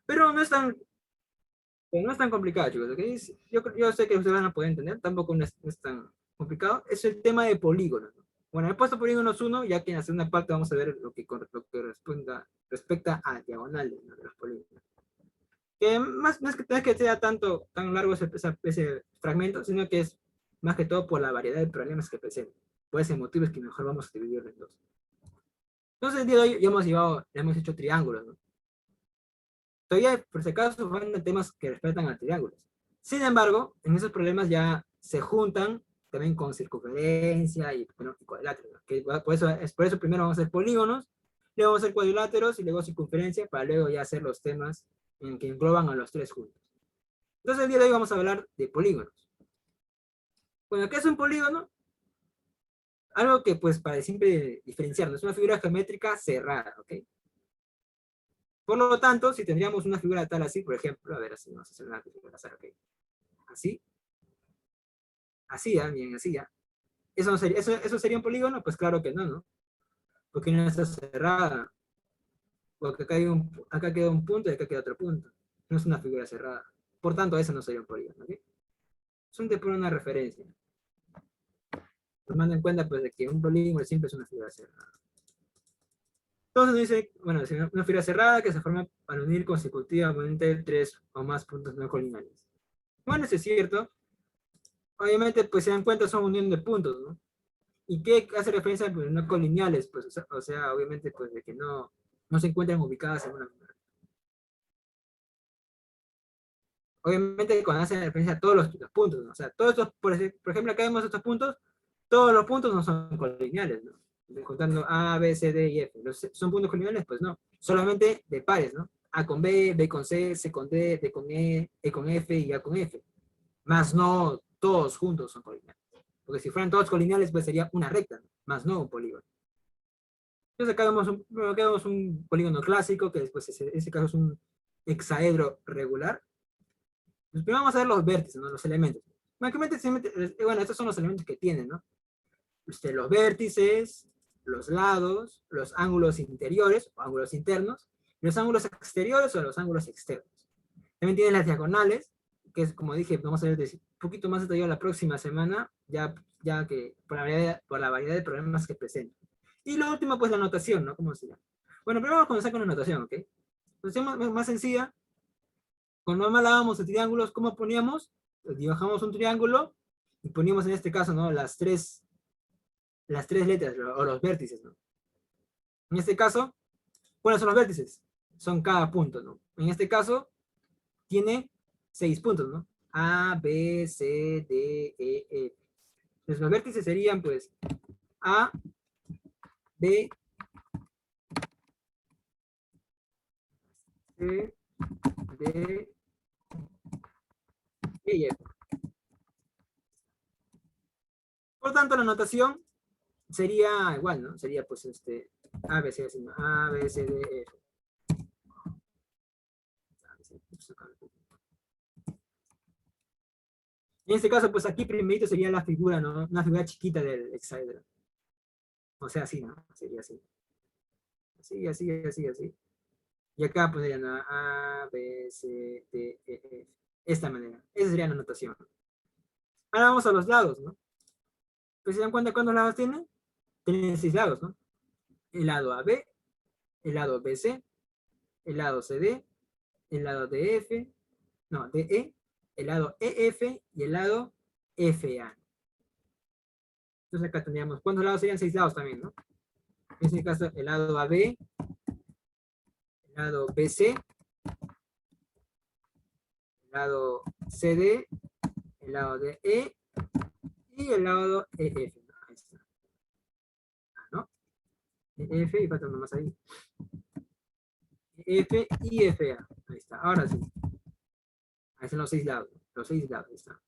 Pero no es tan complicado, chicos. ¿Ok? Yo sé que ustedes van a poder entender, tampoco no es tan complicado. Es el tema de polígonos, ¿no? Bueno, he puesto polígonos 1, ya que en la segunda parte vamos a ver lo que respecta a diagonales, ¿no? De los polígonos. Que no es que sea tan largo ese fragmento, sino que es más que todo por la variedad de problemas que presenta. Por ese motivo es que mejor vamos a dividirlo en dos. Entonces, el día de hoy ya hemos hecho triángulos, ¿no? Todavía, por si acaso, van a temas que respetan a triángulos. Sin embargo, en esos problemas ya se juntan también con circunferencia y, bueno, y cuadriláteros. Que por eso primero vamos a hacer polígonos, luego vamos a hacer cuadriláteros y luego circunferencia, para luego ya hacer los temas en que engloban a los tres juntos. Entonces, el día de hoy vamos a hablar de polígonos. Bueno, ¿qué es un polígono? Algo que, pues, para siempre diferenciarnos, es una figura geométrica cerrada, ¿ok? Por lo tanto, si tendríamos una figura tal así, por ejemplo, a ver, así vamos a hacer una figura azar, ¿ok? Así, así ya, bien, así ya. ¿Eso sería un polígono? Pues claro que no, ¿no? Porque no está cerrada. Porque acá queda un punto y acá queda otro punto. No es una figura cerrada. Por tanto, eso no sería un polígono, ¿ok? Son te pone una referencia. Tomando en cuenta, pues, de que un polígono siempre es una figura cerrada. Entonces dice, bueno, es una figura cerrada que se forma para unir consecutivamente tres o más puntos no colineales. Bueno, eso es cierto. Obviamente, pues se dan cuenta, son unión de puntos, ¿no? ¿Y qué hace referencia? Pues no colineales, pues, o sea, obviamente, pues de que no se encuentran ubicadas en una. Obviamente, cuando hace referencia a todos los puntos, ¿no? O sea, todos estos, por ejemplo, acá vemos estos puntos, todos los puntos no son colineales, ¿no? Contando A, B, C, D y F. ¿Son puntos colineales? Pues no. Solamente de pares, ¿no? A con B, B con C, C con D, D con E con F y A con F. Más no todos juntos son colineales. Porque si fueran todos colineales, pues sería una recta, ¿no? Más no un polígono. Entonces acá vemos un polígono clásico, que después ese caso es un hexaedro regular. Pues primero vamos a ver los vértices, ¿no? Los elementos. Bueno, estos son los elementos que tienen, ¿no? Los vértices, los lados, los ángulos interiores o ángulos internos, los ángulos exteriores o los ángulos externos. También tienen las diagonales, que es, como dije, vamos a ver un poquito más detallado la próxima semana, ya que por la variedad de problemas que presentan. Y lo último, pues la notación, ¿no? ¿Cómo se llama? Bueno, primero vamos a comenzar con la notación, ¿ok? Notación más sencilla. Cuando hablábamos de triángulos, ¿cómo poníamos? Pues dibujamos un triángulo y poníamos en este caso, ¿no? Las tres letras o los vértices, ¿no? En este caso, ¿cuáles son los vértices? Son cada punto, ¿no? En este caso, tiene 6 puntos, ¿no? A, B, C, D, E, F. Entonces los vértices serían, pues, A, B, C, D, E y F. Por tanto, la notación sería igual, ¿no? Sería, pues, A, B, C, ¿no? A, B, C, D, E, F. En este caso, pues aquí primerito sería la figura, ¿no? Una figura chiquita del hexaedro. O sea, así, ¿no? Sería así. Así, así, así, así. Y acá pondrían A, B, C, D, E, F. Esta manera. Esa sería la notación. Ahora vamos a los lados, ¿no? Pues se dan cuenta cuántos lados tienen. Tienen 6 lados, ¿no? El lado AB, el lado BC, el lado CD, el lado DF, no, DE, el lado EF y el lado FA. Entonces acá tendríamos, ¿cuántos lados serían? 6 lados también, ¿no? En este caso, el lado AB, el lado BC, el lado CD, el lado DE y el lado EF. Ahí está. ¿No? EF y falta uno más ahí. F y FA. Ahí está. Ahora sí. Ahí están los 6 lados. Los 6 lados. Ahí está. En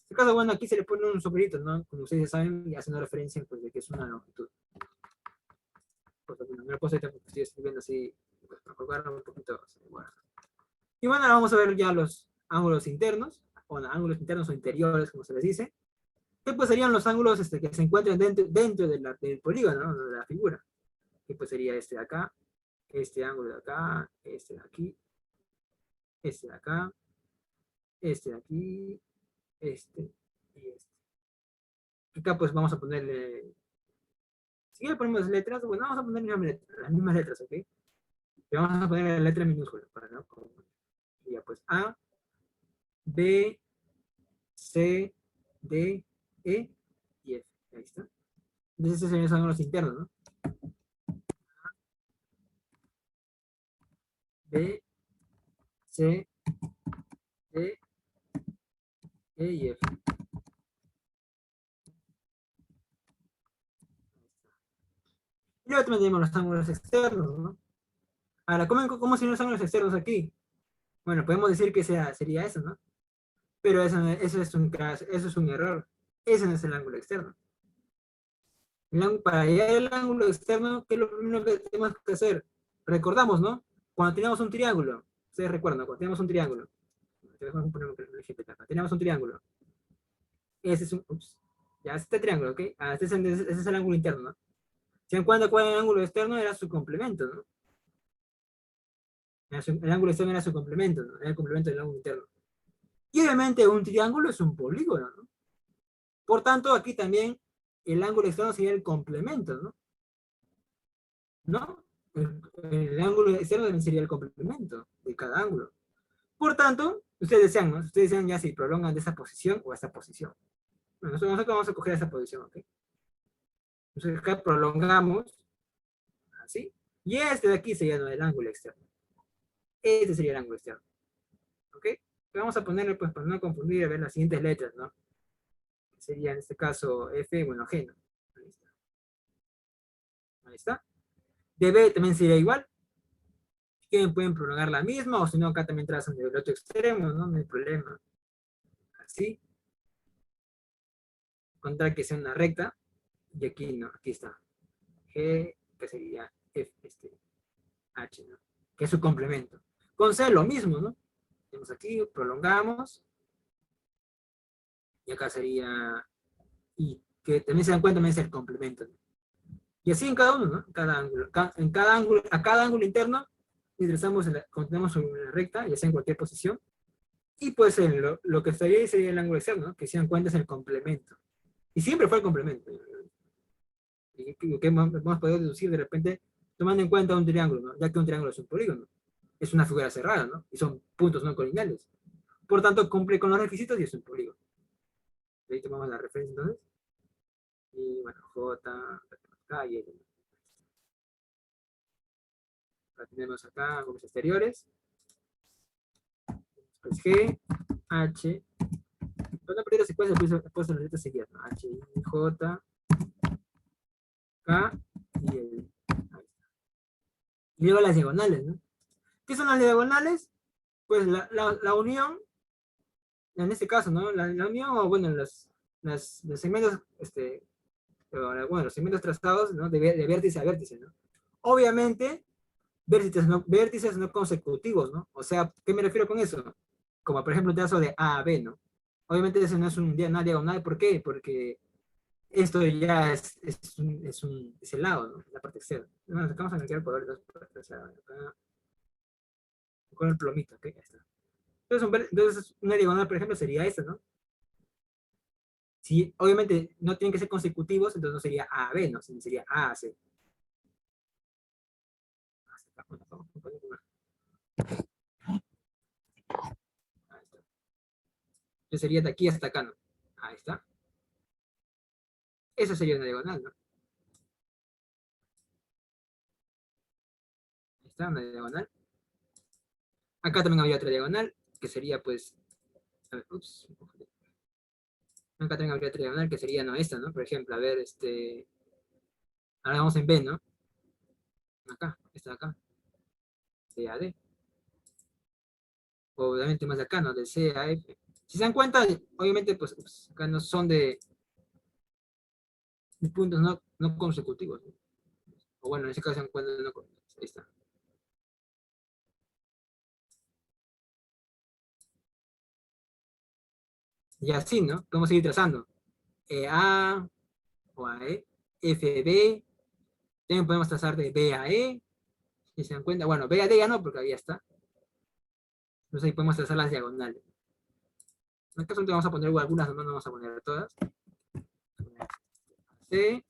este caso, bueno, aquí se le pone un sombrerito, ¿no? Como ustedes saben, y haciendo referencia, pues, de que es una longitud. Pues, no me lo puedo hacer porque estoy escribiendo así, pues, para colgarlo un poquito. Bueno. Y bueno, ahora vamos a ver ya los ángulos internos, o ángulos internos o interiores, como se les dice. Que pues serían los ángulos que se encuentran dentro del polígono, ¿no? De la figura. Que pues sería este de acá, este ángulo de acá, este de aquí, este de acá, este de aquí, este y este. Acá pues vamos a ponerle, si le ponemos letras, bueno, vamos a poner las mismas letras, ¿ok? Y vamos a poner la letra minúscula, para no, y ya pues A, B, C, D, E y F. Ahí está. Entonces esos son los internos, ¿no? B, C, D, E y F. Y luego también tenemos los ángulos externos, ¿no? Ahora, ¿cómo serían los ángulos externos aquí? Bueno, podemos decir que sería eso, ¿no? Pero eso es un error. Ese no es el ángulo externo. Para hallar el ángulo externo, ¿qué es lo primero que tenemos que hacer? Recordamos, ¿no? Cuando teníamos un triángulo, ustedes recuerdan, cuando teníamos un triángulo, teníamos un triángulo, ese es un, ups, ya este triángulo, ¿ok? Ese es el ángulo interno, ¿no? ¿Se dan cuenta cuál era el ángulo externo? Era su complemento, ¿no? El ángulo externo era su complemento, ¿no? Era el complemento del ángulo interno. Y obviamente un triángulo es un polígono, ¿no? Por tanto, aquí también el ángulo externo sería el complemento, ¿no? ¿No? El ángulo externo también sería el complemento de cada ángulo. Por tanto, ustedes desean, ¿no? Ustedes desean ya si prolongan de esa posición o esta posición. Bueno, nosotros vamos a coger esa posición, ¿ok? Entonces acá prolongamos, así, y este de aquí sería el ángulo externo. Este sería el ángulo externo, ¿ok? Vamos a ponerle, pues, para no confundir, a ver las siguientes letras, ¿no? Sería en este caso F, bueno, G, ¿no? Ahí está. Ahí está. DB también sería igual. Quieren pueden prolongar la misma, o si no, acá también trazan del otro extremo, ¿no? No hay problema. Así. Contar que sea una recta. Y aquí no, aquí está. G, que sería F, H, ¿no? Que es su complemento. Con C lo mismo, ¿no? Tenemos aquí, prolongamos. Y acá sería I, que también se dan cuenta, también es el complemento, ¿no? Y así en cada uno, ¿no? A cada ángulo interno, ingresamos, tenemos una recta, ya sea en cualquier posición. Y pues lo que estaría ahí sería el ángulo externo, ¿no? Que se dan cuenta es el complemento. Y siempre fue el complemento. Y que hemos podido deducir de repente, tomando en cuenta un triángulo, ¿no? Ya que un triángulo es un polígono. Es una figura cerrada, ¿no? Y son puntos no colineales. Por tanto, cumple con los requisitos y es un polígono. De ahí tomamos la referencia entonces. Y bueno, J, K y L. La tenemos acá, ángulos exteriores. Pues G, H. Para perder la secuencia, después las letras seguidas, ¿no? H, I, J, K y L. Y luego las diagonales, ¿no? ¿Qué son las diagonales? Pues la unión, en este caso, ¿no? La unión, o bueno, los segmentos, bueno, los segmentos trazados, ¿no? De vértice a vértice, ¿no? Obviamente, vértices no consecutivos, ¿no? O sea, ¿qué me refiero con eso? Como por ejemplo el trazo de A a B, ¿no? Obviamente eso no es una diagonal, ¿por qué? Porque esto ya es el lado, ¿no? La parte externa. Bueno, vamos a marcar el color, con el plomito, ¿ok? Ya está. Entonces, una diagonal, por ejemplo, sería esta, ¿no? Si obviamente no tienen que ser consecutivos, entonces no sería A a B, ¿no? Sino sería A a C. Entonces sería de aquí hasta acá, ¿no? Ahí está. Eso sería una diagonal, ¿no? Ahí está, una diagonal. Acá también habría otra diagonal, que sería pues, a ver, ups, acá también habría otra diagonal, que sería, no, esta, ¿no? Por ejemplo, a ver, ahora vamos en B, ¿no? Acá, esta de acá, C a D. Obviamente más de acá, ¿no? De C a F. Si se dan cuenta, obviamente, pues, ups, acá no son de puntos no consecutivos, ¿no? O bueno, en ese caso se dan cuenta, no, ahí está. Y así, ¿no? Podemos seguir trazando. A o a E, F, B. También podemos trazar de B a E. Si se dan cuenta, bueno, B a D ya no, porque ahí ya está. Entonces ahí podemos trazar las diagonales. En este caso vamos a poner algunas, no vamos a poner todas. C.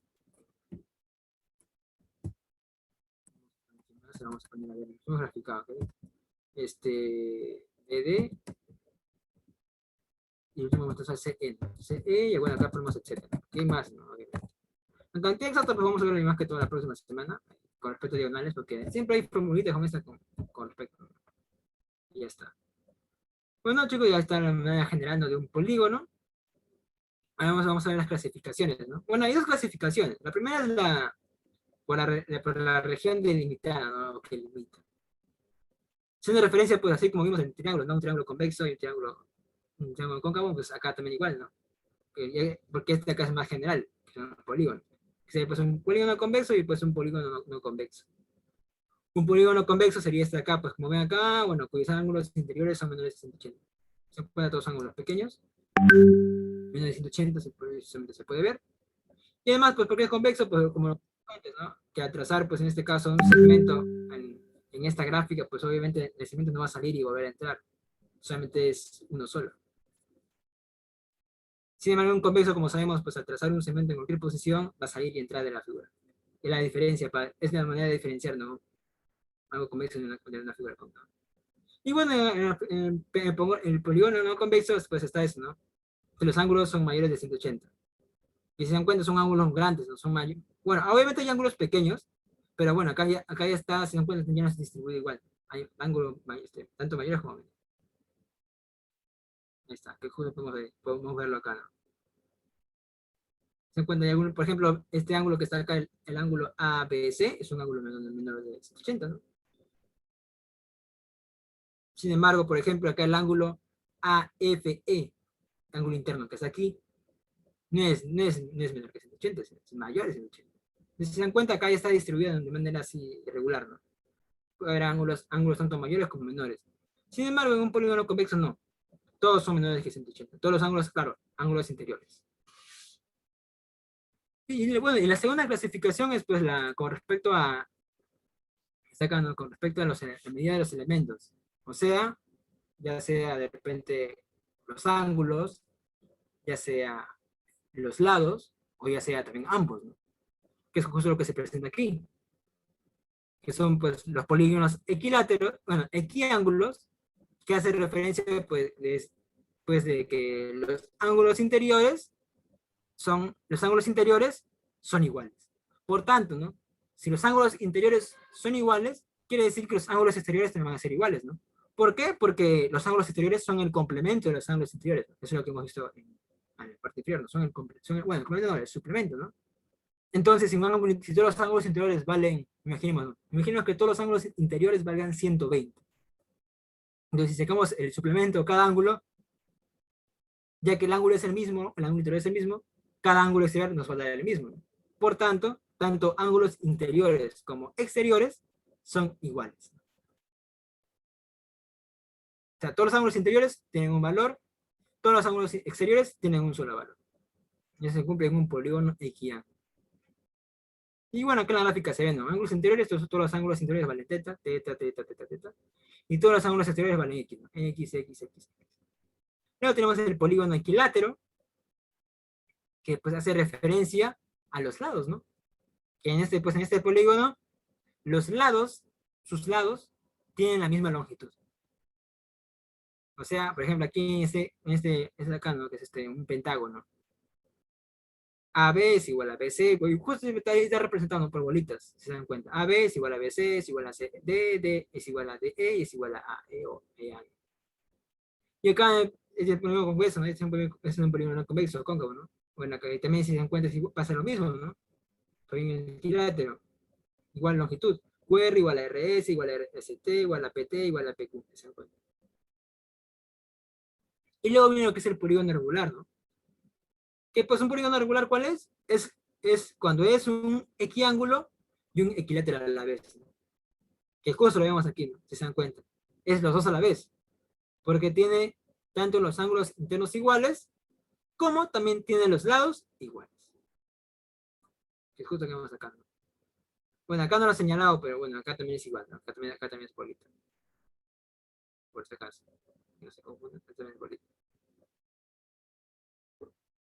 Vamos a poner a ver, hemos graficado, ¿ok? DD. Y último vamos a hacer CN. CE, y bueno, acá ponemos etcétera. ¿Qué más? No, en cantidad exacta, pues vamos a ver más que toda la próxima semana, con respecto a diagonales, porque siempre hay formulitas con esta con respecto. Y ya está. Bueno, chicos, ya está la manera general, ¿no?, de un polígono. Ahora vamos a ver las clasificaciones, ¿no? Bueno, hay dos clasificaciones. La primera es por la región delimitada, ¿no?, que limita. Siendo referencia, pues así como vimos en el triángulo, ¿no? Un triángulo convexo y un triángulo cóncavo, pues acá también igual, ¿no? Porque este acá es más general, que son los polígonos. Que sería pues un polígono convexo y pues un polígono no convexo. Un polígono convexo sería este de acá, pues como ven acá, bueno, cuyos ángulos interiores son menores de 180. Se pueden todos ángulos pequeños. Menos de 180 se puede ver. Y además, pues porque es convexo, pues como antes, ¿no? Que al trazar, pues en este caso, un segmento en esta gráfica, pues obviamente el segmento no va a salir y volver a entrar. Solamente es uno solo. Sin embargo, un convexo, como sabemos, pues al trazar un segmento en cualquier posición, va a salir y entrar de la figura. Es la diferencia, es la manera de diferenciar, ¿no?, algo convexo de una figura cóncava. Y bueno, en el polígono no convexo, pues está eso, ¿no? Que los ángulos son mayores de 180. Y si se dan cuenta, son ángulos grandes, no son mayores. Bueno, obviamente hay ángulos pequeños, pero bueno, acá ya está, si se dan cuenta, ya no se distribuye igual. Hay ángulos tanto mayores como menores. Ahí está, que justo podemos verlo acá, ¿no? Se dan cuenta, por ejemplo, este ángulo que está acá, el ángulo ABC, es un ángulo menor de 180, ¿no? Sin embargo, por ejemplo, acá el ángulo AFE, ángulo interno que está aquí, no es menor que 180, es mayor de 180. Si se dan cuenta, acá ya está distribuido de manera así irregular, ¿no? Puede haber ángulos tanto mayores como menores. Sin embargo, en un polígono convexo no. Todos son menores que 180. Todos los ángulos, claro, ángulos interiores. Y bueno, y la segunda clasificación es pues con respecto a, sacando con respecto a la medida de los elementos. O sea, ya sea de repente los ángulos, ya sea los lados, o ya sea también ambos, ¿no? Que es justo lo que se presenta aquí, que son pues los polígonos equiláteros, bueno, equiángulos, que hace referencia pues de que los ángulos interiores son iguales. Por tanto, ¿no?, si los ángulos interiores son iguales, quiere decir que los ángulos exteriores también van a ser iguales, ¿no? ¿Por qué? Porque los ángulos exteriores son el complemento de los ángulos interiores, ¿no? Eso es lo que hemos visto en la parte inferior, ¿no? Bueno, el complemento no, el suplemento, ¿no? Entonces, si todos los ángulos interiores valen, imaginemos que todos los ángulos interiores valgan 120. Entonces, si sacamos el suplemento de cada ángulo, ya que el ángulo es el mismo, el ángulo interior es el mismo, cada ángulo exterior nos va a dar el mismo, ¿no? Por tanto, tanto ángulos interiores como exteriores son iguales. O sea, todos los ángulos interiores tienen un valor, todos los ángulos exteriores tienen un solo valor. Ya se cumple en un polígono equiángulo. Y bueno, acá en la gráfica se ven, ¿no? Ángulos interiores, todos los ángulos interiores valen teta, teta, teta, teta, teta. Y todos los ángulos exteriores valen x, ¿no? X, X, X. Luego tenemos el polígono equilátero, que pues hace referencia a los lados, ¿no? Que pues en este polígono, sus lados, tienen la misma longitud. O sea, por ejemplo, aquí es acá, ¿no?, que es un pentágono. AB es igual a BC, y justo está representado por bolitas, si se dan cuenta. AB es igual a BC, es igual a CD, D es igual a DE, y es igual a AE o EA. Y acá es el polígono convexo, ¿no? Es un polígono convexo, cóncavo, ¿no? Bueno, acá también, si se dan cuenta, pasa lo mismo, ¿no? También en el equilátero, igual longitud. QR igual a RS, igual a RST, igual a PT, igual a PQ, ¿se dan cuenta? Y luego viene lo que es el polígono regular, ¿no? Que pues un polígono regular, ¿cuál es? Es cuando es un equiángulo y un equilátero a la vez, ¿no? Que justo lo vemos aquí, ¿no?, si se dan cuenta. Es los dos a la vez, porque tiene tanto los ángulos internos iguales, como también tiene los lados iguales. Que es justo que vamos acá, ¿no? Bueno, acá no lo he señalado, pero bueno, acá también es igual, ¿no? Acá también es bolita. por si acaso. No se confundan, este es el bolito.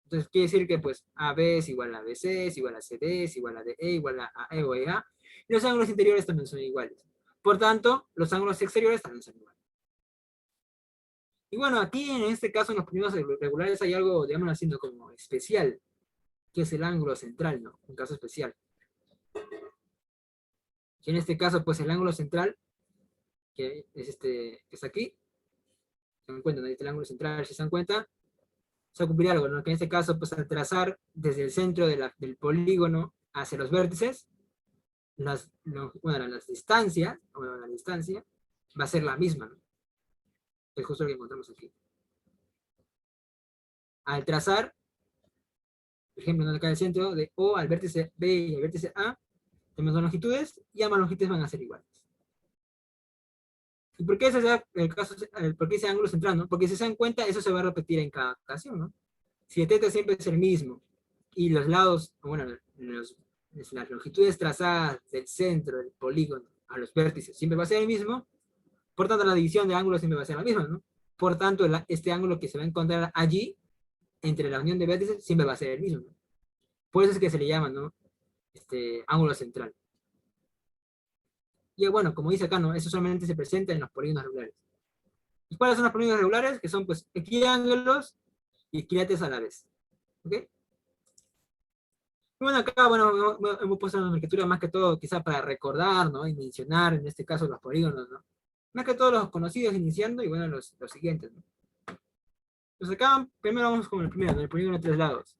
Entonces quiere decir que pues AB es igual a BC, es igual a CD, es igual a DE, igual a AE o EA. Y los ángulos interiores también son iguales. Por tanto, los ángulos exteriores también son iguales. Y bueno, aquí en este caso en los polígonos regulares hay algo, digamos así, ¿no? Como especial, que es el ángulo central, ¿no? Un caso especial. Y en este caso, pues el ángulo central, que es este, que está aquí, se dan cuenta, ¿no? Ahí está el ángulo central, si se dan cuenta, se va a cumplir algo, ¿no? Que en este caso, pues al trazar desde el centro del polígono hacia los vértices, bueno, las distancias, bueno, la distancia va a ser la misma, ¿no? Es justo lo que encontramos aquí. Al trazar, por ejemplo, donde cae el centro de O al vértice B y al vértice A, tenemos dos longitudes y ambas longitudes van a ser iguales. ¿Y por qué ese es el caso, por qué ese ángulo central, no? Porque si se dan cuenta, eso se va a repetir en cada ocasión, ¿no? Si el θ siempre es el mismo y los lados, bueno, las longitudes trazadas del centro del polígono a los vértices siempre va a ser el mismo, por tanto la división de ángulos siempre va a ser la misma, ¿no? Por tanto, este ángulo que se va a encontrar allí, entre la unión de vértices, siempre va a ser el mismo, ¿no? Por eso es que se le llama, ¿no? Ángulo central. Y bueno, como dice acá, ¿no? Eso solamente se presenta en los polígonos regulares. ¿Y cuáles son los polígonos regulares? Que son, pues, equiángulos y equilates a la vez. ¿Ok? Y bueno, acá, bueno, hemos puesto una nomenclatura más que todo, quizá para recordar, ¿no? Y mencionar, en este caso, los polígonos, ¿no? Más que todos los conocidos iniciando, y bueno, los siguientes, ¿no? Pues acá, primero vamos con el primero, ¿no? El polígono de tres lados.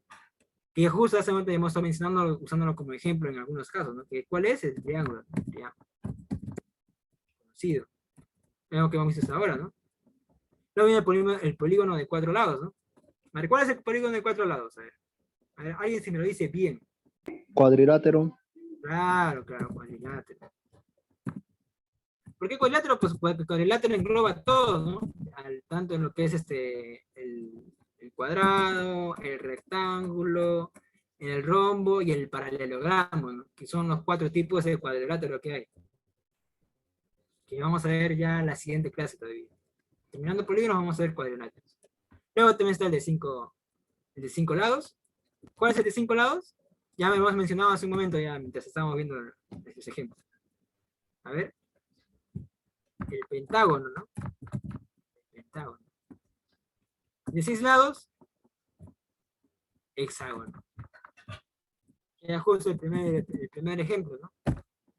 Que justo hace un momento hemos estado mencionándolo, usándolo como ejemplo en algunos casos, ¿no? Que, ¿cuál es? El triángulo. El triángulo. Conocido. Es lo que hemos visto hasta ahora, ¿no? Luego viene el polígono de cuatro lados, ¿no? Vale, ¿cuál es el polígono de cuatro lados? A ver, alguien si me lo dice bien. Cuadrilátero. Claro, claro, cuadrilátero. ¿Por qué cuadrilátero? Pues porque cuadrilátero engloba todo, ¿no? Tanto en lo que es el cuadrado, el rectángulo, el rombo y el paralelogramo, ¿no? Que son los cuatro tipos de cuadrilátero que hay. Que vamos a ver ya en la siguiente clase todavía. Terminando polígonos vamos a ver cuadriláteros. Luego también está el de cinco lados. ¿Cuál es el de cinco lados? Ya me hemos mencionado hace un momento, ya mientras estábamos viendo estos ejemplos. A ver. El pentágono, ¿no? El pentágono. De seis lados, hexágono. Era justo el primer ejemplo, ¿no?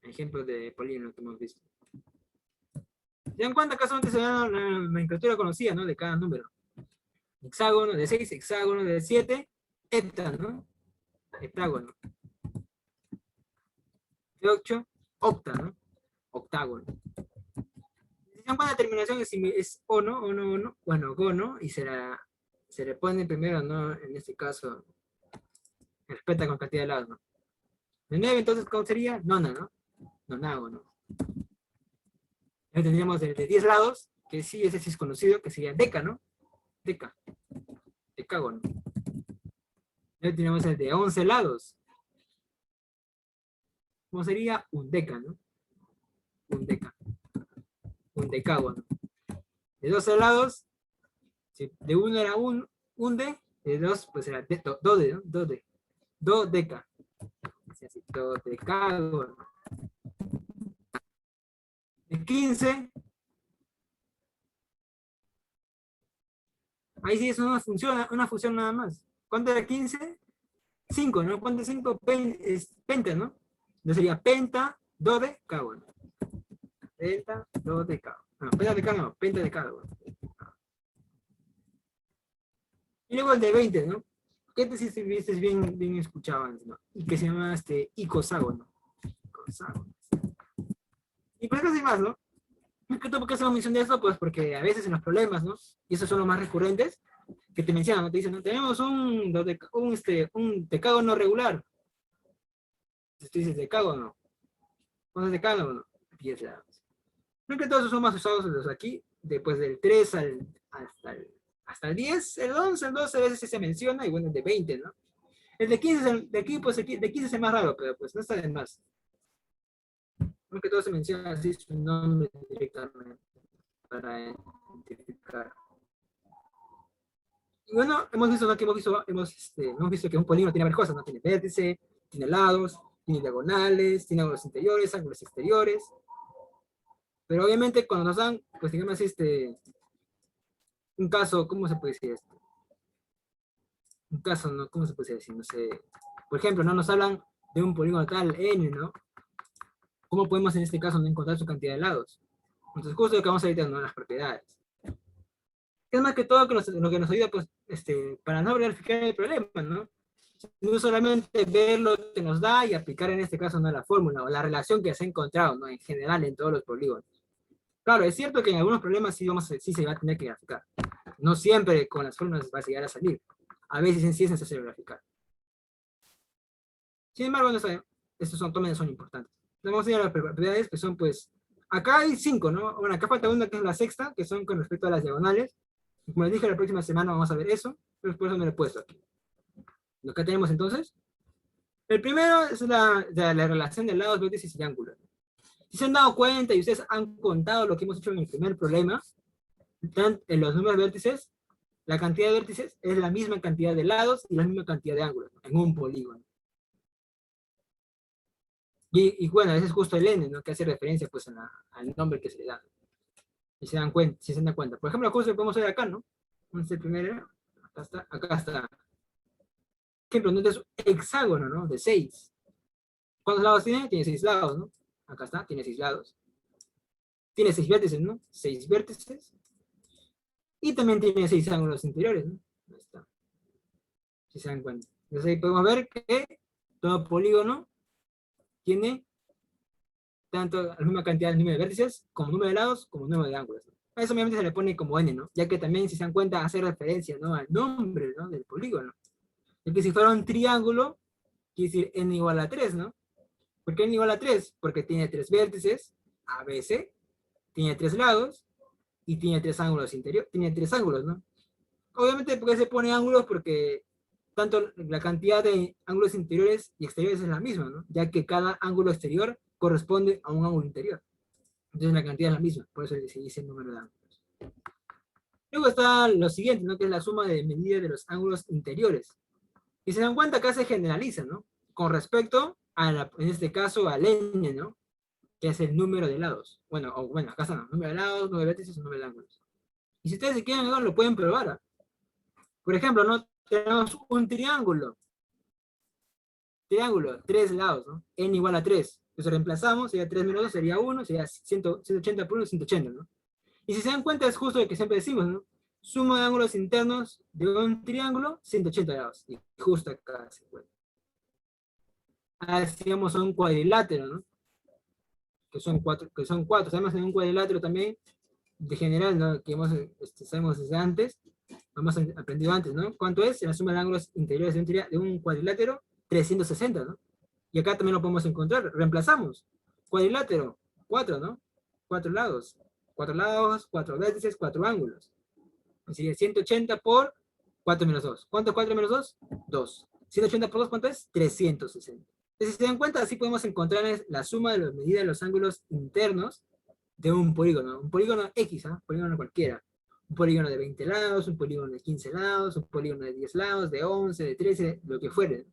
El ejemplo de polígono que hemos visto. ¿Se dan cuenta? Acá antes se da la nomenclatura conocida, ¿no? De cada número. Hexágono de 6, hexágono de 7, hepta, ¿no? Heptágono. De 8, octa, ¿no? Octágono. Si se dan cuenta, la terminación es ono, ono, ono, bueno, gono, y se le pone primero, ¿no? En este caso, respeta con cantidad de lados, ¿no? De 9, entonces, ¿cómo sería? Nona, ¿no? Nonágono. Ya tendríamos el de 10 lados, que sí, ese sí es conocido, que sería deca, ¿no? Deca. Decágono. Ya tenemos el de 11 lados. ¿Cómo sería? Un deca, ¿no? Un deca. Un decágono. De 12 lados, si de uno era un de, de dos, pues era dode, ¿no? Dode. Dodeca. Así, dodecágono. De 15, ahí sí es una función nada más. ¿Cuánto era 15? 5, ¿no? ¿Cuánto es 5? Penta, ¿no? Entonces sería penta, dodecágono. Penta, dodecágono. No, penta de no, penta de cágono. Y luego el de 20, ¿no? Que este sí viste bien escuchado antes, ¿no? Y que se llama icoságono. Icoságono. Y pues casi más, ¿no? ¿Por qué hacemos mención de esto? Pues porque a veces en los problemas, ¿no? Y esos son los más recurrentes, que te mencionan, ¿no? Te dicen, ¿no? Tenemos un decágono regular. Entonces tú dices, decágono. ¿Cuánto es decágono? 10 lados. Creo que todos son más usados los aquí, después del 3 hasta el 10, el 11, el 12 a veces se menciona, y bueno, el de 20, ¿no? El de 15 es de aquí, pues el de 15 es el más raro, pero pues no está de más. Creo que todo se menciona así su nombre directamente. para identificar. Y bueno, hemos visto, ¿no? Hemos visto que un polígono tiene varias cosas, ¿no? Tiene vértice, tiene lados, tiene diagonales, tiene ángulos interiores, ángulos exteriores. Pero obviamente cuando nos dan, pues digamos, un caso, ¿cómo se puede decir esto? Un caso, ¿no? ¿Cómo se puede decir? No sé. Por ejemplo, ¿no? Nos hablan de un polígono tal, n, ¿no? ¿Cómo podemos en este caso no encontrar su cantidad de lados? Entonces, justo lo que vamos a ver, ¿no? Las propiedades. Es más que todo lo que nos ayuda, pues, para no verificar el problema, ¿no? No solamente ver lo que nos da y aplicar en este caso, ¿no? La fórmula o la relación que se ha encontrado, ¿no? En general en todos los polígonos. Claro, es cierto que en algunos problemas sí se va a tener que graficar. No siempre con las fórmulas va a llegar a salir. A veces sí es necesario graficar. Sin embargo, estos también son importantes. Vamos a ir a las propiedades que son, pues, acá hay 5, ¿no? Bueno, acá falta una que es la sexta, que son con respecto a las diagonales. Como les dije, la próxima semana vamos a ver eso, pero por eso no lo he puesto aquí. Lo que tenemos entonces, el primero es la relación de lados, vértices y ángulos. Si se han dado cuenta y ustedes han contado lo que hemos hecho en el primer problema, en los números de vértices, la cantidad de vértices es la misma cantidad de lados y la misma cantidad de ángulos, ¿no? En un polígono. Y bueno, ese es justo el n, ¿no? Que hace referencia pues al nombre que se le da. Y se dan cuenta, si se dan cuenta. Por ejemplo, justo lo podemos ver acá, ¿no? Este primero, acá está. Ejemplo, ¿no? Es un hexágono, ¿no? De 6. ¿Cuántos lados tiene? Tiene 6 lados, ¿no? Acá está, tiene 6 lados. Tiene 6 vértices, ¿no? 6 vértices. Y también tiene 6 ángulos interiores, ¿no? Ahí está. Si se dan cuenta. Entonces ahí podemos ver que todo polígono tiene tanto la misma cantidad de número de vértices, como número de lados, como número de ángulos. A eso obviamente se le pone como n, ¿no? Ya que también, si se dan cuenta, hace referencia, ¿no? Al nombre, ¿no? Del polígono. Es que si fuera un triángulo, quiere decir n igual a 3, ¿no? ¿Por qué n igual a 3? Porque tiene 3 vértices, ABC, tiene 3 lados, y tiene 3 ángulos interiores, tiene 3 ángulos, ¿no? Obviamente, ¿por qué se pone ángulos? Porque tanto la cantidad de ángulos interiores y exteriores es la misma, ¿no? Ya que cada ángulo exterior corresponde a un ángulo interior. Entonces la cantidad es la misma, por eso se dice el número de ángulos. Luego está lo siguiente, ¿no? Que es la suma de medidas de los ángulos interiores. Y se dan cuenta, acá se generaliza, ¿no? Con respecto en este caso, al n, ¿no? Que es el número de lados. Bueno, acá está, ¿no? Número de lados, número de vértices, número de ángulos. Y si ustedes se quieren, ¿no? Lo pueden probar, ¿eh? Por ejemplo, ¿no? Tenemos un triángulo. Triángulo, 3 lados, ¿no? N igual a 3. Entonces reemplazamos, sería 3 menos 2, sería 1, sería 180 por 1, 180, ¿no? Y si se dan cuenta, es justo lo que siempre decimos, ¿no? Suma de ángulos internos de un triángulo, 180 grados. Y justo acá se encuentra. Hacíamos un cuadrilátero, ¿no? Que son cuatro. Sabemos en un cuadrilátero también, de general, ¿no? Que sabemos desde antes, hemos aprendido antes, ¿no? ¿Cuánto es? La suma de ángulos interiores de un cuadrilátero, 360, ¿no? Y acá también lo podemos encontrar. Reemplazamos. Cuadrilátero, 4, ¿no? 4 lados. 4 lados, 4 vértices, 4 ángulos. Sería 180 por 4 menos 2. ¿Cuánto es 4 menos 2? 2. 180 por 2, ¿cuánto es? 360. Entonces, si se dan cuenta, así podemos encontrar la suma de las medidas de los ángulos internos de un polígono. Un polígono X, ¿eh? Un polígono cualquiera. Un polígono de 20 lados, un polígono de 15 lados, un polígono de 10 lados, de 11, de 13, lo que fuere.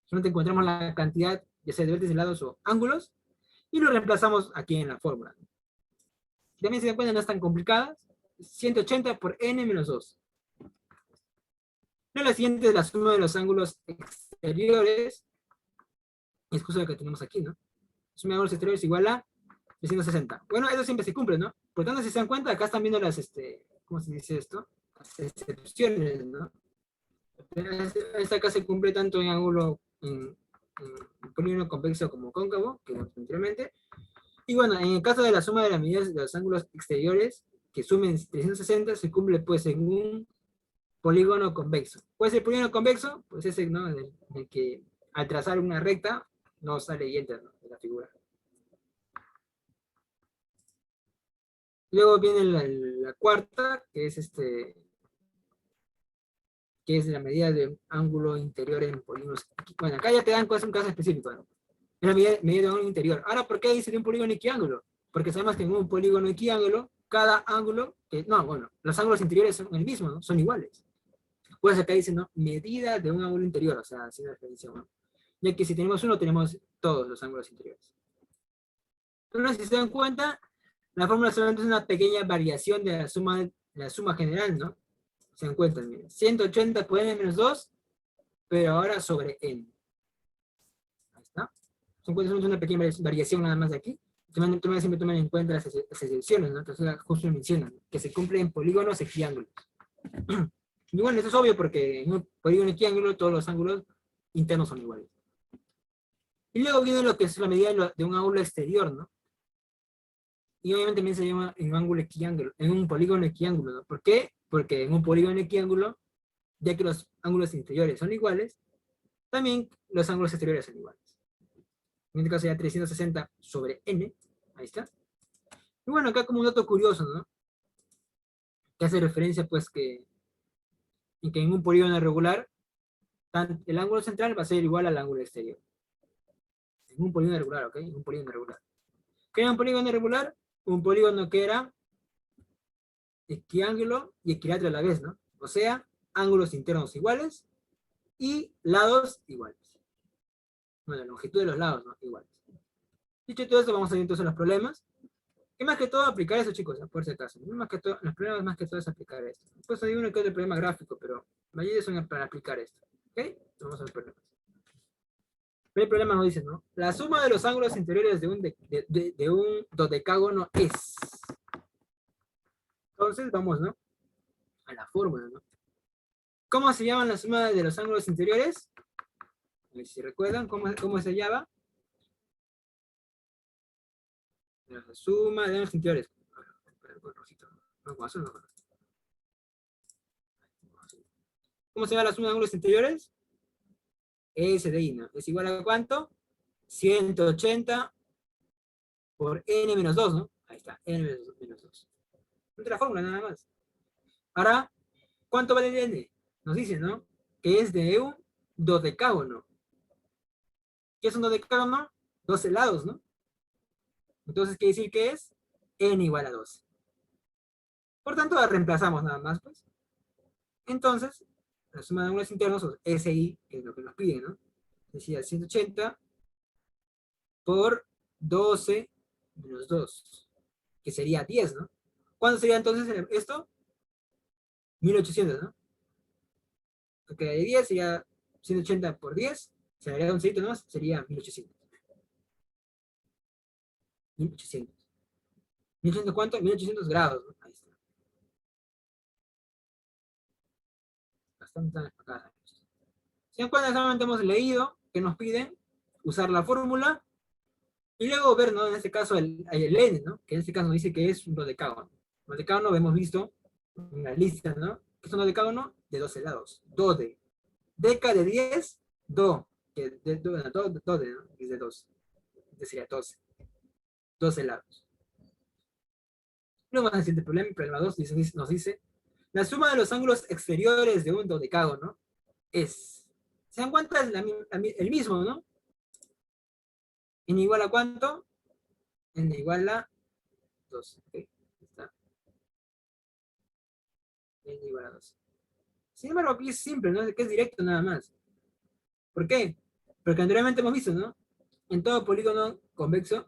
Solamente encontramos la cantidad, ya sea de vértices, lados o ángulos, y lo reemplazamos aquí en la fórmula. También se dan cuenta, no están complicadas. 180 por n menos 2. La siguiente es la suma de los ángulos exteriores. Es justo lo que tenemos aquí, ¿no? Suma de ángulos exteriores igual a 360. Bueno, eso siempre se cumple, ¿no? Por tanto, si se dan cuenta, acá están viendo las, ¿cómo se dice esto? Las excepciones, ¿no? Esta acá se cumple tanto en ángulo, en polígono convexo como cóncavo, que vimos anteriormente. Y bueno, en el caso de la suma de las medidas de los ángulos exteriores, que sumen 360, se cumple pues en un polígono convexo. ¿Cuál es el polígono convexo? Pues ese, ¿no? El que al trazar una recta no sale y entra, ¿no? De la figura. Luego viene la cuarta, que es que es la medida de un ángulo interior en polígonos. Bueno, acá ya te dan un caso específico, ¿no? Es la medida de un ángulo interior. Ahora, ¿por qué dice de un polígono equiángulo? Porque sabemos que en un polígono equiángulo, cada ángulo, los ángulos interiores son el mismo, ¿no? Son iguales. Pues acá dice, ¿no? Medida de un ángulo interior, o sea, haciendo referencia, ¿no? Ya que si tenemos uno, tenemos todos los ángulos interiores. Entonces, si se dan cuenta, la fórmula solamente es una pequeña variación de la suma general, ¿no? Se dan cuenta, miren, 180 por n menos 2, pero ahora sobre n. Ahí está. Se encuentra una pequeña variación nada más de aquí. Siempre toman en cuenta las excepciones, ¿no? Entonces, justo mencionan que se cumple en polígonos equiángulos. Y bueno, eso es obvio porque en un polígono equiángulo todos los ángulos internos son iguales. Y luego viene lo que es la medida de un ángulo exterior, ¿no? Y obviamente también se llama en un ángulo equiángulo, en un polígono equiángulo, ¿no? ¿Por qué? Porque en un polígono equiángulo, ya que los ángulos interiores son iguales, también los ángulos exteriores son iguales. En este caso sería 360 sobre n, ahí está. Y bueno, acá como un dato curioso, ¿no? Que hace referencia, pues, que en un polígono regular, el ángulo central va a ser igual al ángulo exterior. En un polígono regular, ¿ok? En un polígono regular. ¿Qué era un polígono regular? Un polígono que era equiángulo y equilátero a la vez, ¿no? O sea, ángulos internos iguales y lados iguales. Bueno, la longitud de los lados, ¿no? Iguales. Dicho todo esto, vamos a ver entonces los problemas. Y más que todo, aplicar eso, chicos, por si acaso. Más que todo, los problemas más que todo es aplicar esto. Después hay uno que otro problema gráfico, pero la mayoría son para aplicar esto. ¿Ok? Vamos a ver problemas. El problema nos dice, ¿no? La suma de los ángulos interiores de un dodecágono es. Entonces, vamos, ¿no? A la fórmula, ¿no? ¿Cómo se llaman la suma de los ángulos interiores? A ver si recuerdan, ¿cómo se llama? La suma de ángulos interiores. ¿Cómo se llama la suma de ángulos interiores? S de I, ¿no? ¿Es igual a cuánto? 180 por n menos 2, ¿no? Ahí está, n menos 2. Otra fórmula nada más. Ahora, ¿cuánto vale el n? Nos dice, ¿no? Que es de un dodecágono. ¿Qué es un dodecágono? 12 lados, ¿no? Entonces, ¿qué decir que es? N igual a 12. Por tanto, la reemplazamos nada más, pues. Entonces, la suma de ángulos internos, o SI, que es lo que nos piden, ¿no? Decía 180 por 12 menos 2, que sería 10, ¿no? ¿Cuánto sería entonces esto? 1800, ¿no? Porque de 10 sería 180 por 10, se daría un cedito nomás, sería 1800. 1800. ¿1800 cuánto? 1800 grados, ¿no? Ahí está. Bastante acá. ¿Se dan cuenta? Solamente hemos leído que nos piden usar la fórmula y luego ver, ¿no? En este caso el n, ¿no? Que en este caso nos dice que es un dodecágono. Dodecágono hemos visto en la lista, ¿no? Que es un dodecágono de 12 lados. Dode. Deca de 10, do. Que dode, ¿no? Es de 2. Este sería 12. 12 lados. Luego más al siguiente problema, el problema 2, nos dice, la suma de los ángulos exteriores de un dodecágono es, ¿se dan cuenta? Es el mismo, ¿no? ¿N igual a cuánto? N igual a 2. ¿Okay? Está. N igual a 2. Sin embargo, aquí es simple, ¿no? Que es directo nada más. ¿Por qué? Porque anteriormente hemos visto, ¿no? En todo polígono convexo,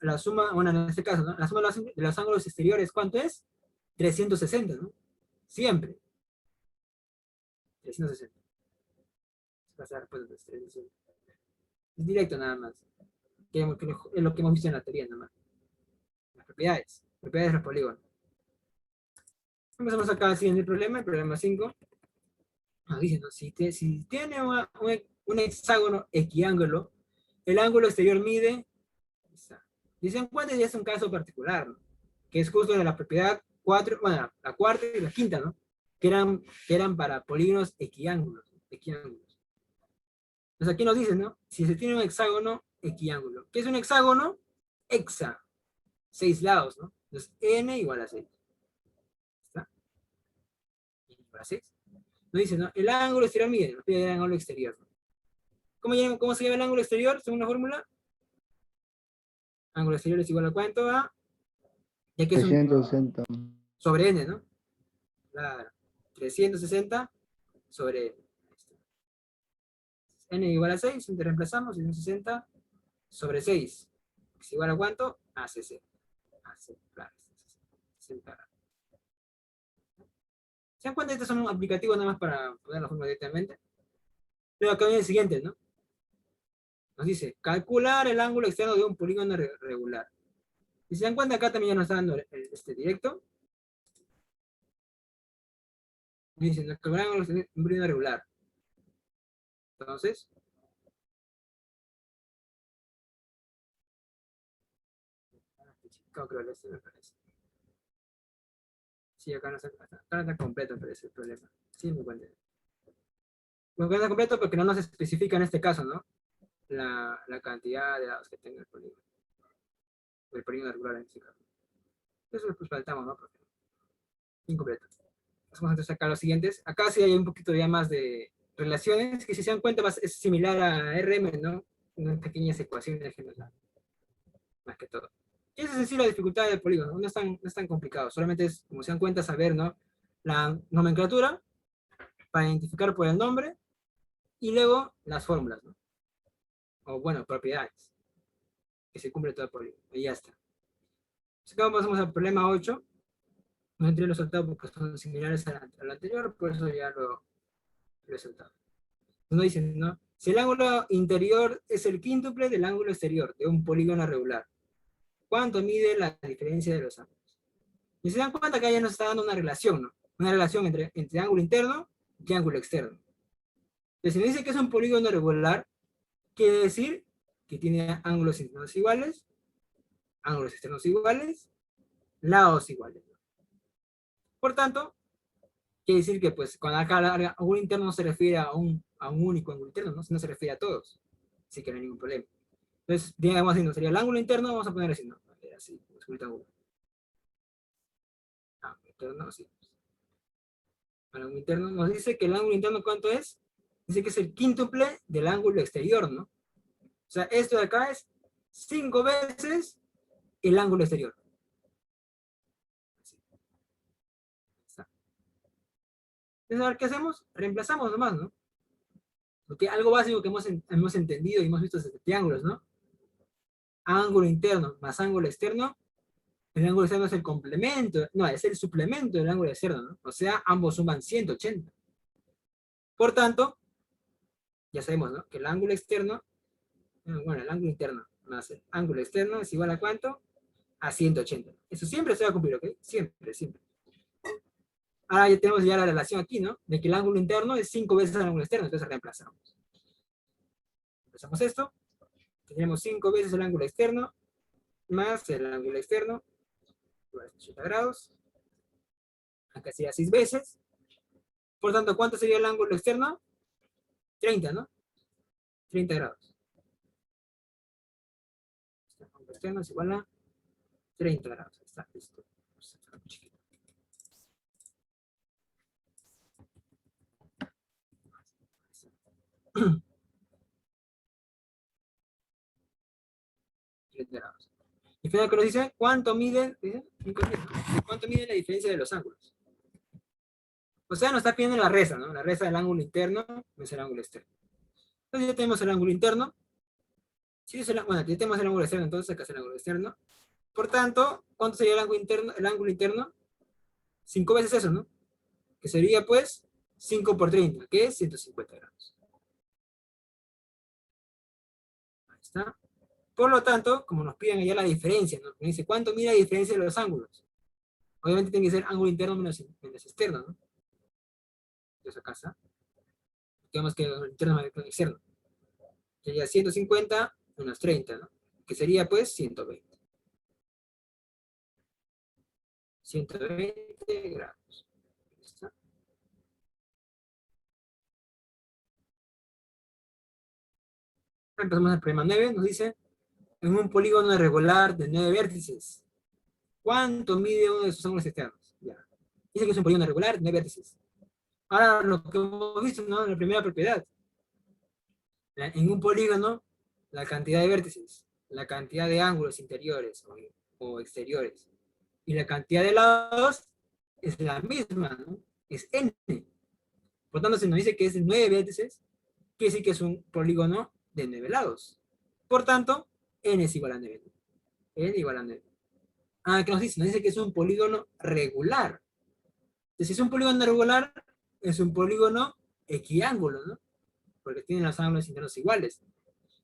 la suma, bueno, en este caso, ¿no? La suma de los ángulos exteriores, ¿cuánto es? 360, ¿no? Siempre. 360. Pasar pues, 360. Es directo nada más. Que es lo que hemos visto en la teoría nada más. Las propiedades de los polígonos. Empezamos acá al siguiente problema, el problema 5. Nos dice, ¿no? Si tiene un hexágono equiángulo, el ángulo exterior mide, dicen cuánto ya es un caso particular, ¿no? Que es justo de la propiedad 4, bueno, la cuarta y la quinta, ¿no? Que eran para polígonos equiángulos. Entonces aquí nos dicen, ¿no? Si se tiene un hexágono equiángulo. ¿Qué es un hexágono? Hexa. 6 lados, ¿no? Entonces n igual a 6. ¿Está? N igual a 6. Nos dice, ¿no? El ángulo exterior mide, nos pide el ángulo exterior, ¿no? ¿Cómo se llama el ángulo exterior según la fórmula? Ángulo exterior es igual a cuánto a, ya que es un 360. sobre n, ¿no? Claro. 360 sobre n. N igual a 6, entonces reemplazamos 360 sobre 6. ¿Es igual a cuánto? A 60. A 60, claro. 60 grados. ¿Se dan cuenta? Estos son aplicativos nada más para poner la fórmula directamente. Pero acá viene el siguiente, ¿no? Nos dice, calcular el ángulo externo de un polígono regular. Y se dan cuenta, acá también ya nos está dando este directo. Me dicen, calcular el ángulo externo de un polígono regular. Entonces, creo que me parece. Sí, acá no está completo, me parece el problema. Sí, me cuenta. No queda completo porque no nos especifica en este caso, ¿no? La cantidad de dados que tenga el polígono regular en este caso. Eso pues faltamos, ¿no? Porque incompleto. Vamos entonces acá a los siguientes. Acá sí hay un poquito ya más de relaciones, que si se dan cuenta es similar a RM, ¿no? Unas pequeñas ecuaciones generales, más que todo. Y esa es en sí la dificultad del polígono, no es tan complicado, solamente es, como se dan cuenta, saber, ¿no? La nomenclatura para identificar por el nombre y luego las fórmulas, ¿no? O bueno, propiedades, que se cumple todo el polígono, y ya está. Entonces, acá pasamos al problema 8. No entré los resultados porque son similares al anterior, por eso ya lo he saltado. Nos dicen, ¿no? Si el ángulo interior es el quíntuple del ángulo exterior de un polígono regular, ¿cuánto mide la diferencia de los ángulos? Y se dan cuenta que ya nos está dando una relación, ¿no? Una relación entre ángulo interno y ángulo externo. Entonces, si me dice que es un polígono regular, quiere decir que tiene ángulos internos iguales, ángulos externos iguales, lados iguales. Por tanto, quiere decir que pues cuando acá ángulo interno no se refiere a un único ángulo interno, ¿no? Sino se refiere a todos. Así que no hay ningún problema. Entonces, digamos así, ¿no? Sería el ángulo interno, vamos a poner así, ¿no? Así, ángulo interno, sí. El ángulo interno nos dice que el ángulo interno, ¿cuánto es? Dice que es el quíntuple del ángulo exterior, ¿no? O sea, esto de acá es 5 veces el ángulo exterior. Así. Entonces, a ver, ¿qué hacemos? Reemplazamos nomás, ¿no? Porque algo básico que hemos entendido y hemos visto desde triángulos, ¿no? Ángulo interno más ángulo externo. El ángulo externo es el complemento, no, es el suplemento del ángulo externo, ¿no? O sea, ambos suman 180. Por tanto, ya sabemos, ¿no? Que el ángulo externo, bueno, el ángulo interno más el ángulo externo es igual a ¿cuánto? A 180. Eso siempre se va a cumplir, ¿ok? Siempre, siempre. Ahora ya tenemos ya la relación aquí, ¿no? De que el ángulo interno es 5 veces el ángulo externo, entonces reemplazamos. Reemplazamos esto. Tenemos 5 veces el ángulo externo más el ángulo externo, igual a 80 grados. Acá sería 6 veces. Por tanto, ¿cuánto sería el ángulo externo? 30, ¿no? 30 grados. El ángulo externo es igual a 30 grados. Ahí está, listo. Grados. Y final que nos dice, ¿cuánto mide la diferencia de los ángulos? O sea, nos está pidiendo la resta, ¿no? La resta del ángulo interno es el ángulo externo. Entonces ya tenemos el ángulo interno. Bueno, ya tenemos el ángulo externo, entonces acá es el ángulo externo. Por tanto, ¿cuánto sería el ángulo interno? El ángulo interno, 5 veces eso, ¿no? Que sería, pues, 5 por 30, que es 150 grados. Ahí está. Por lo tanto, como nos piden allá la diferencia, ¿no? Me dice, ¿cuánto mide la diferencia de los ángulos? Obviamente tiene que ser ángulo interno menos externo, ¿no? Entonces acá está. Digamos que el interno menos externo. Sería 150 menos 30, ¿no? Que sería, pues, 120. 120 grados. Ahí está. Empezamos el problema 9. Nos dice, en un polígono irregular de 9 vértices, ¿cuánto mide uno de sus ángulos externos? Ya. Dice que es un polígono irregular de 9 vértices. Ahora, lo que hemos visto, ¿no? En la primera propiedad. En un polígono, la cantidad de vértices la cantidad de ángulos interiores o exteriores y la cantidad de lados es la misma, ¿no? Es n. Por tanto, si nos dice que es de 9 vértices, quiere decir que es un polígono de 9 lados. Por tanto, n es igual a 9. N igual a 9. Ah, ¿qué nos dice? Nos dice que es un polígono regular. Entonces, si es un polígono regular, es un polígono equiángulo, ¿no? Porque tienen los ángulos internos iguales.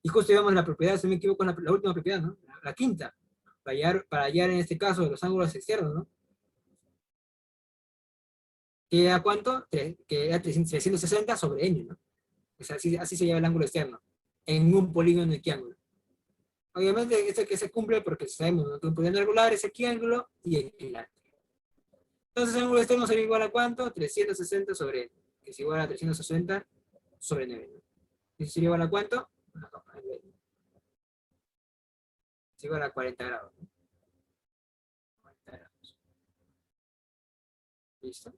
Y justo llevamos la propiedad, si no me equivoco, la última propiedad, ¿no? La quinta. Para hallar en este caso los ángulos externos, ¿no? Que da cuánto? Que da 360 sobre n, ¿no? O sea, así se lleva el ángulo externo, en un polígono equiángulo. Obviamente, esto que se cumple porque sabemos, ¿no? Que un polígono regular es equiángulo y equilátero. Entonces, el ángulo externo sería igual a cuánto? 360 sobre n, que es igual a 360 sobre 9, ¿no? ¿Y sería igual a cuánto? Es igual a 40 grados, ¿no? 40 grados. ¿Listo?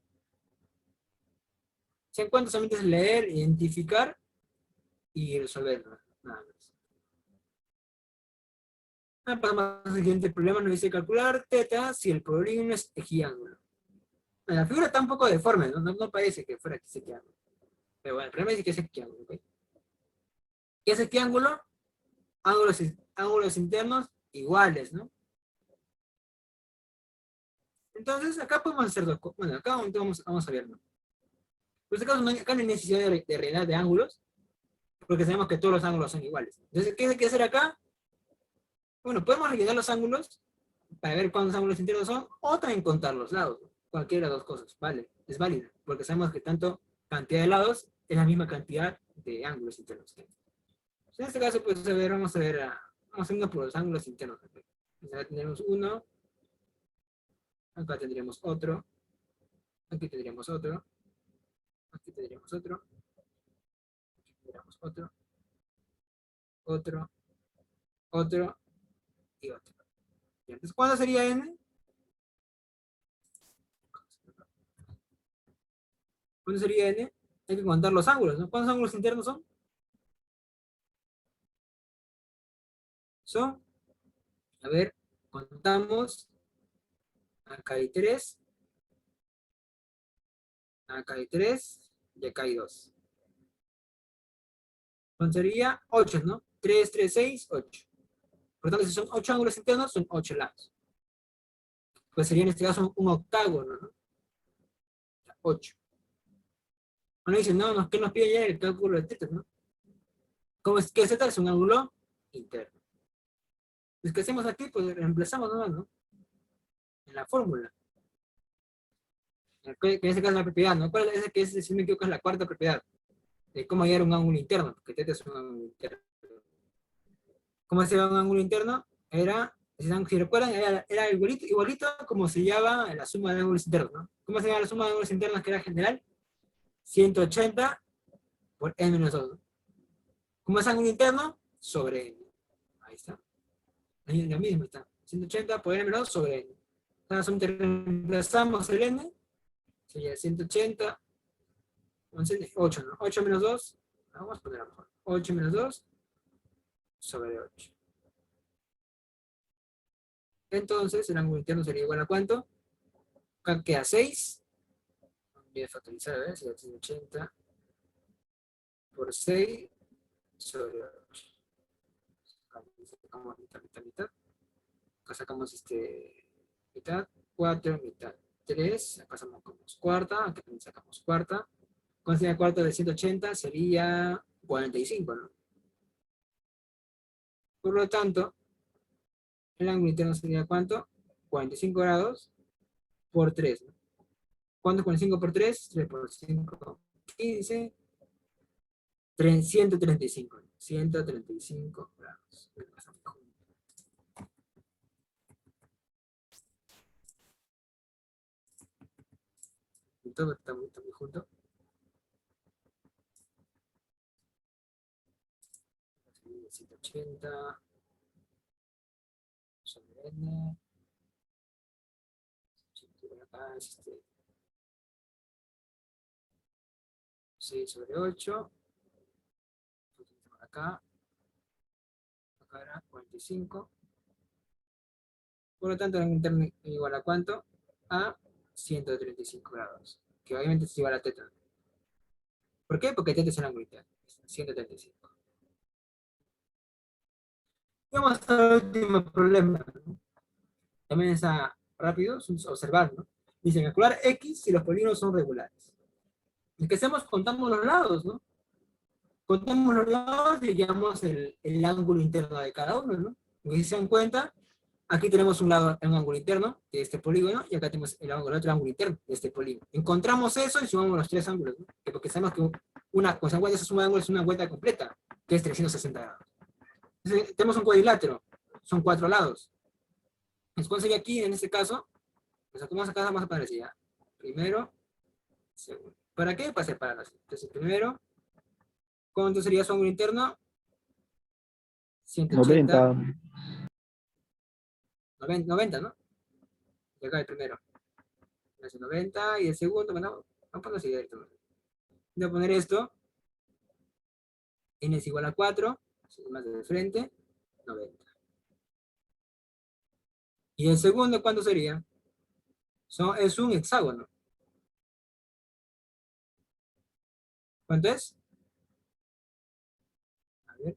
Se encuentra solamente es leer, identificar y resolver, ¿no? Nada más. Pasamos al siguiente problema, nos dice calcular teta si el polígono es equiángulo. La figura está un poco deforme, no parece que fuera equiángulo. Pero bueno, el problema es que es equiángulo, ¿ok? ¿Qué es equiángulo? Ángulos internos iguales, ¿no? Entonces, acá podemos hacer dos cosas. Bueno, acá vamos a ver, ¿no? Por este caso, acá no hay necesidad de rellenar de ángulos, porque sabemos que todos los ángulos son iguales. Entonces, ¿qué hay que hacer acá? Bueno, podemos rellenar los ángulos para ver cuántos ángulos internos son, o también contar los lados, ¿no? Cualquiera de las dos cosas, vale, es válida, porque sabemos que tanto cantidad de lados es la misma cantidad de ángulos internos. En este caso, pues, vamos a ver, vamos a irnos por los ángulos internos. Acá tendremos uno, acá tendríamos otro, aquí tendríamos otro, aquí tendríamos otro, aquí tendríamos otro, otro, otro y otro. Entonces, ¿cuánto sería n? ¿Cuánto sería n? Hay que contar los ángulos, ¿no? ¿Cuántos ángulos internos son? Son, a ver, contamos, acá hay 3, acá hay 3 y acá hay 2. Entonces sería 8, ¿no? 3, 3, 6, 8. Por lo tanto, si son 8 ángulos internos, son 8 lados. Pues sería en este caso un octágono, ¿no? 8. Bueno, dicen, no, ¿qué nos pide ya el cálculo de teta, ¿no? ¿Cómo es que z es un ángulo interno? Pues, ¿qué hacemos aquí? Pues reemplazamos nomás, ¿no? En la fórmula. Que en este caso es la propiedad, ¿no? ¿Cuál es que si me equivoco es la cuarta propiedad? De cómo hallar un ángulo interno, porque teta es un ángulo interno. ¿Cómo se llama un ángulo interno? Si recuerdan, era igualito como se llama la suma de ángulos internos, ¿no? ¿Cómo se llama la suma de ángulos internos que era general? 180 por n menos 2, ¿no? ¿Cómo es ángulo interno? Sobre n. Ahí está. Ahí lo mismo está. 180 por n menos 2 sobre n. Entonces, reemplazamos el n, sería 180, 8, ¿no? 8 menos 2, vamos a poner a lo mejor. 8 menos 2 sobre 8. Entonces, el ángulo interno sería igual a ¿cuánto? Acá queda 6. Voy a factorizar, a ver, sería 180 por 6 sobre 8. Sacamos mitad, mitad, mitad. Acá sacamos mitad, 4, mitad, 3. Acá sacamos cuarta, acá también sacamos cuarta. ¿Cuánto sería cuarta de 180? Sería 45, ¿no? Por lo tanto, el ángulo interno sería ¿cuánto? 45 grados por 3, ¿no? ¿Cuánto es 45 por 3? 3 por 5, 15. 135, 135 grados. Y todo está muy junto. 180 sobre n. Acá es 6 sobre 8. Acá. acá era 45. Por lo tanto, el ángulo interno es igual a ¿cuánto? A 135 grados, que obviamente es igual a teta. ¿Por qué? Porque teta es el ángulo interno, 135. Vamos al último problema, ¿no? También está rápido, es observar, ¿no? Dice, calcular X si los polígonos son regulares. Lo que hacemos, contamos los lados, ¿no? Contamos los lados y llamamos el ángulo interno de cada uno, ¿no? Y si se dan cuenta, aquí tenemos un lado, un ángulo interno de este polígono, y acá tenemos el otro ángulo interno de este polígono. Encontramos eso y sumamos los tres ángulos, ¿no? Porque sabemos que con esa suma de ángulos es una vuelta completa, que es 360 grados. Entonces, tenemos un cuadrilátero, son 4 lados. Entonces, ¿cuál sería aquí en este caso? Pues acá vamos a poner así, ¿ya? Primero, segundo. ¿Para qué? Para separarlas. Entonces, primero, ¿cuánto sería su ángulo interno? 180. 90. 90, ¿no? Y acá el primero. 90 y el segundo, bueno, vamos a ponerlo así directo. Voy a poner esto. N es igual a 4, más de frente, 90. Y el segundo, ¿cuánto sería? Es un hexágono. ¿Cuánto es? A ver.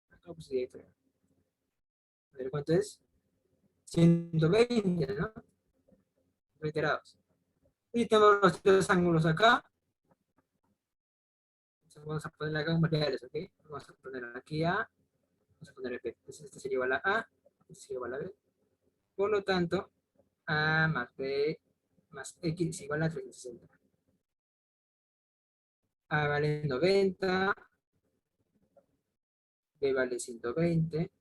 Acá puse directo. A ver, ¿cuánto es? 120, ¿no? 20 grados. Y tenemos los tres ángulos acá. Entonces vamos a poner acá variables, ¿ok? Vamos a poner aquí A, vamos a poner B. Entonces este sería igual a A, este sería igual a B. Por lo tanto, A más B más X es igual a 360. A vale 90, B vale 120,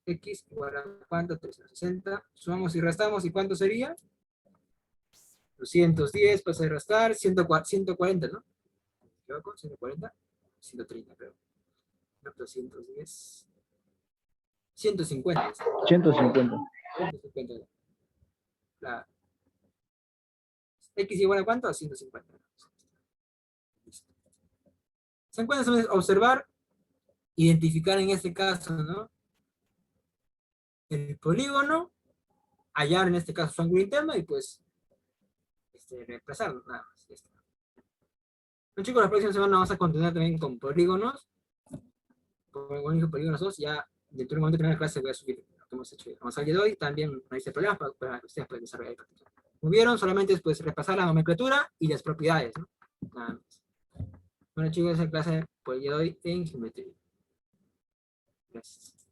X igual a ¿cuánto? 360. Sumamos y restamos, ¿y cuánto sería? 210, pasa a restar, 140, ¿no? ¿Me equivoco? 140, 130, creo. No, 210. 150. 150. 150. La X igual a ¿cuánto? A 150. Listo. Se encuentra observar, identificar en este caso, ¿no? El polígono, hallar en este caso su ángulo interno y pues reemplazarlo, nada más. Listo. Bueno, chicos, la próxima semana vamos a continuar también con polígonos. Con polígonos 2, ya dentro de un momento de primera clase voy a subir lo que hemos hecho. Vamos a salir de hoy, también no hay problemas para que ustedes puedan desarrollar y practicar. Como vieron, solamente es pues, repasar la nomenclatura y las propiedades, ¿no? Nada más. Bueno chicos, esa clase por el día de hoy en geometría. Gracias.